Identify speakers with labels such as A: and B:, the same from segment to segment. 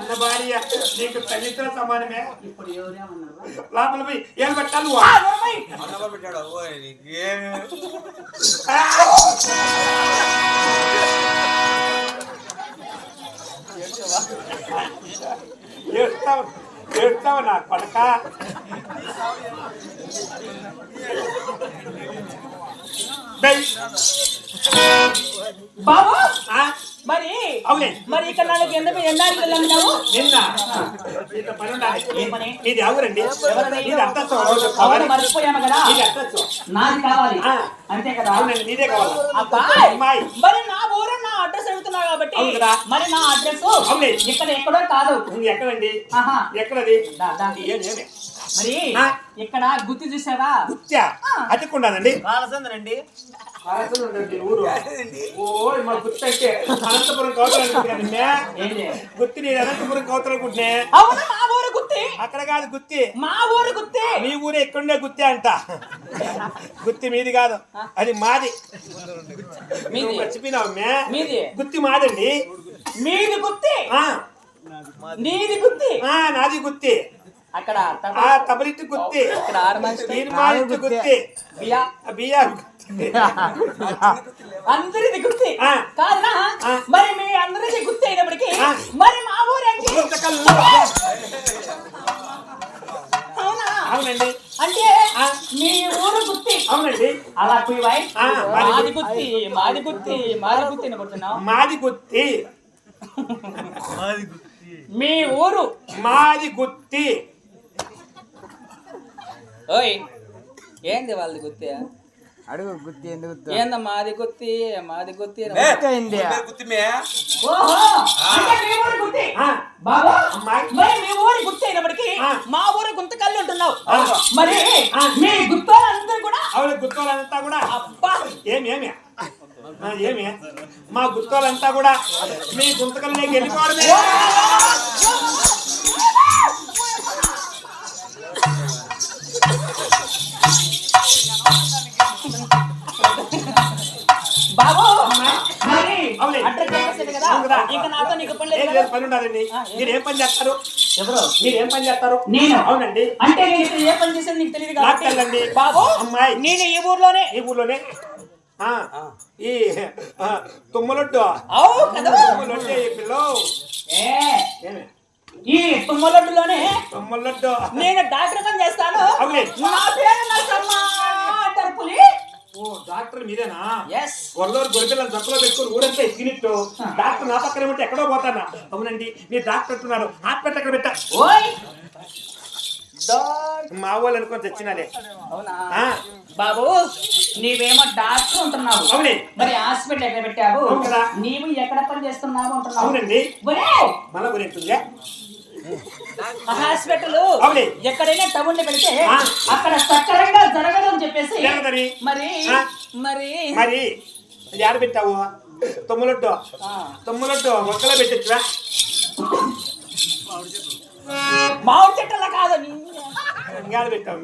A: కన్న భార్య నీకు తల్లితో సమానమే.
B: ఇప్పుడు ఎవరేమన్నారు
A: లోపల పోయి ఏం పెట్టాలి ఏడుస్తావు నా కొడక.
B: బాబు
A: ఆ?
B: మరి
A: అవునే
B: మరి ఇక్కడ నాకు ఎందుకు ఎన్నాళ్ళు వెళ్ళాము
A: నిన్న నీతో పని ఉండాలి.
B: ఏ పని?
A: ఇది ఎవరండి? ఇది
B: అవును మర్చిపోయాము కదా. నాది కావాలి
A: ఆ.
B: అంతే కదా.
A: అవునండి నీదే కావాలి.
B: అబ్బాయి
A: అమ్మాయి.
B: మరి నా ఊరు నా అడ్రస్ అడుగుతున్నావు కాబట్టి
A: అవును కదా.
B: మరి నా అడ్రస్
A: అవునే.
B: ఇక్కడ ఎక్కడో కాదు.
A: ఎక్కడండి?
B: ఆహా.
A: ఎక్కడది?
B: మరి ఇక్కడ గుత్తి చూసావా?
A: గుత్తా అతికుండానండి.
C: కాలసందరండి
A: ఊరు. ఓ మా గుత్తి అంటే అనంతపురం కౌతలనుకుంటున్నా. గుత్తి నేను అనంతపురం కౌతలనుకుంటున్నా.
B: అవును మా ఊరు గుత్తి.
A: అక్కడ కాదు గుత్తి,
B: మా ఊరు గుత్తి.
A: మీ ఊరే ఎక్కడుండే గుత్తి అంట. గుత్తి మీది కాదు, అది మాది. మర్చిపోయినావు
B: మీది
A: గుత్తి మాదండి.
B: మీది గుత్తి, నీది గుత్తి,
A: నాది గుత్తి.
B: అక్కడ
A: తబలిట్టు గుత్తి,
B: ఇక్కడ
A: గుత్తి, బియ్యా
B: అందరిది గుత్తి కాదనా? మరి మీ అందరిది గుత్తి అయినప్పటికీ మరి మా ఊరండి. అవునా?
A: అవునండి.
B: అంటే మీ ఊరు గుత్తి.
A: అవునండి.
B: అలా పోయి మాది గుత్తి మాది గుత్తి మాది గుత్తి అనుకుంటున్నావు.
A: మాది గుత్తి.
B: మీ ఊరు
A: మాది గుత్తి.
B: ఓయ్ ఏంది వాళ్ళది గుత్తి?
C: అడుగు గుత్తి ఎందుకు
B: ఏందమ్మా మాది గుత్తి మాది గుత్తి. ఓహో అంటే మీ ఊరు గుత్తి. బాబా మరి మీ ఊరు గుత్తి అయినప్పటికీ మా ఊరు గుంతకల్లు ఉంటున్నావు. మరి మీ గుత్తోళ్ళందరూ కూడా
A: అవును గుత్తోళ్ళంతా కూడా
B: అబ్బా
A: ఏమి మా గుత్తోళ్ళంతా కూడా మీ గుంతకల్లోకి వెళ్ళిపోవడమే.
B: బాబు మరి అడ్రస్ చెప్పేసాను కదా, ఇక నాతో నీకు పని లేదు.
A: పని ఉండదండి. మీరు ఏం పని చేస్తారు?
B: ఎవరు?
A: మీరు ఏం పని చేస్తారు?
B: నేను.
A: అవునండి.
B: అంటే నేను ఇక్కడ ఏ పని చేసేది నీకు తెలియదు
A: కాబట్టి
B: బాబు
A: అమ్మాయి
B: నేను ఈ ఊర్లోనే
A: ఈ తుమ్మలొడ్డు తుమ్మలొడ్డు
B: ఈ తుమ్మలొడ్డులోనే
A: తుమ్మలొడ్డు
B: నేను డాక్టర్ పని చేస్తాను. నా పేరు అంటారు పులి.
A: ఓ డాక్టర్ మీరేనా?
B: ఎస్.
A: వరదోరు గొరిపిల్లని జక్కులో పెట్టుకుని ఊరంతా ఎక్కినిట్టు డాక్టర్ నా పక్కన ఉంటే ఎక్కడో పోతానా? అవునండి మీరు డాక్టర్ అంటున్నారు. హాస్పిటల్ ఎక్కడ పెట్టా?
B: ఓయ్
A: మా వాళ్ళు అనుకొని తెచ్చినాలే.
B: అవునా బాబు నీవేమో డాక్టర్ ఉంటున్నావు.
A: అవునే.
B: మరి హాస్పిటల్ ఎక్కడ పెట్టావు?
A: కదా.
B: నీవు ఎక్కడ పని చేస్తున్నావు అంటున్నావు.
A: అవునండి. మన గురించి
B: హాస్పిటల్
A: అవునే
B: ఎక్కడైనా టౌన్ పెడితే అక్కడ సక్రమంగా జరగదు అని చెప్పేసి మరి మరి
A: మరి అది ఆడ పెట్టావు? తొమ్మిలొడ్డు ఒక్కలో పెట్టచ్చురా.
B: మామిడి చెట్టలా కాదు
A: ఇంకాడ పెట్టావు.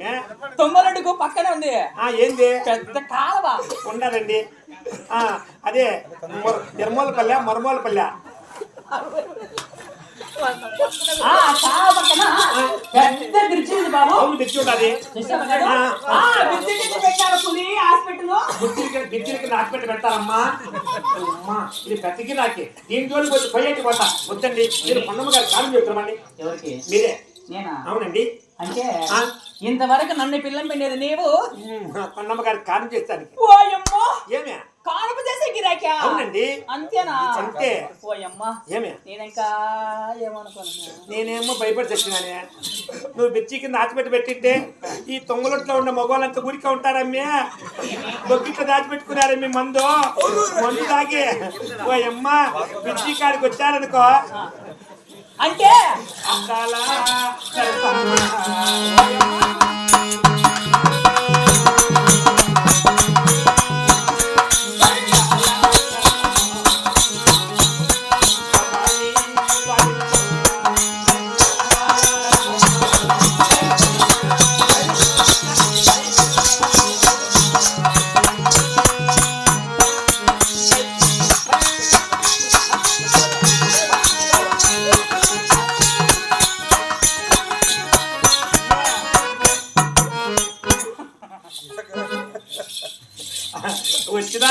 B: తొమ్మలడుగు పక్కనే ఉంది.
A: ఏంది?
B: పెద్ద కాలువ
A: ఉండదండి. అదే నిర్మూలపల్లె మరుమూలపల్లె.
B: పెద్ద బ్రిడ్జి ఉంది బాబు.
A: అవును బ్రిడ్జి ఉండాలి. బ్రిడ్జికి హాస్పిటల్ పెట్టారమ్మా. ఇది ప్రతికి నాకే దీని జోలికి వచ్చి పోయేటి పోతా వద్దండి. మీరు పొన్నమ్మ గారి కాలం చెప్తామండి.
B: ఎవరికి?
A: మీరే.
B: నేనా?
A: అవునండి.
B: అంటే ఇంతవరకు నన్ను పిల్లం పిండేది నీవు.
A: పొన్నమ్మ గారి కాలం చేస్తానికి.
B: ఓయమ్మో
A: ఏమే
B: కానుపు చేసే గిరాకా?
A: అవునండి.
B: అంతేనా?
A: అంతే.
B: ఓయమ్మా
A: ఏమే
B: నేనింకా ఏమనుకున్నా.
A: నేనేమో భయపడి చచ్చినానే. నువ్వు బిచ్చి కింద దాచిపెట్టి పెట్టింటే ఈ తొంగలొట్లో ఉన్న మగవాళ్ళంతా ఊరికే ఉంటారమ్మే. బొగ్గిట్లో దాచిపెట్టుకున్నారమ్మి మందు తాగి. ఓయమ్మా బిచ్చి కాడికి వచ్చారనుకో
B: అంటే
A: అందాలా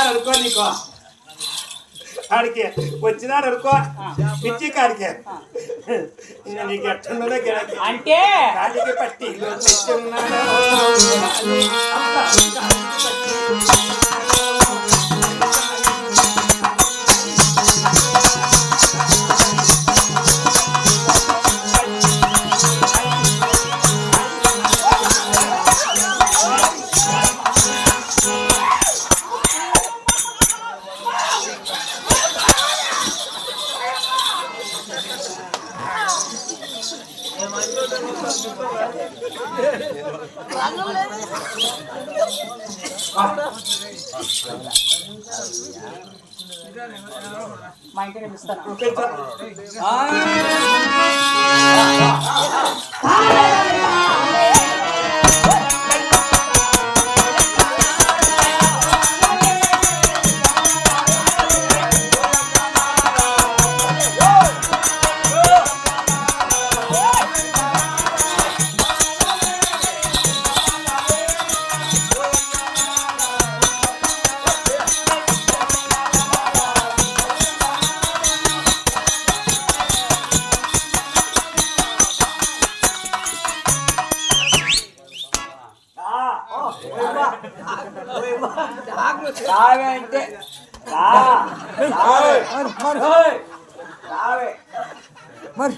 A: వచ్చినారు అనుకో నీకు ఆడికి వచ్చినారు అనుకో పిచ్చి కాడికి ఇంకా నీకు ఎట్టుందో గిరాకి
B: అంటే
A: కాడికి పట్టి
B: మా ఇంటికి ఇస్తాను.
C: అంటే మరి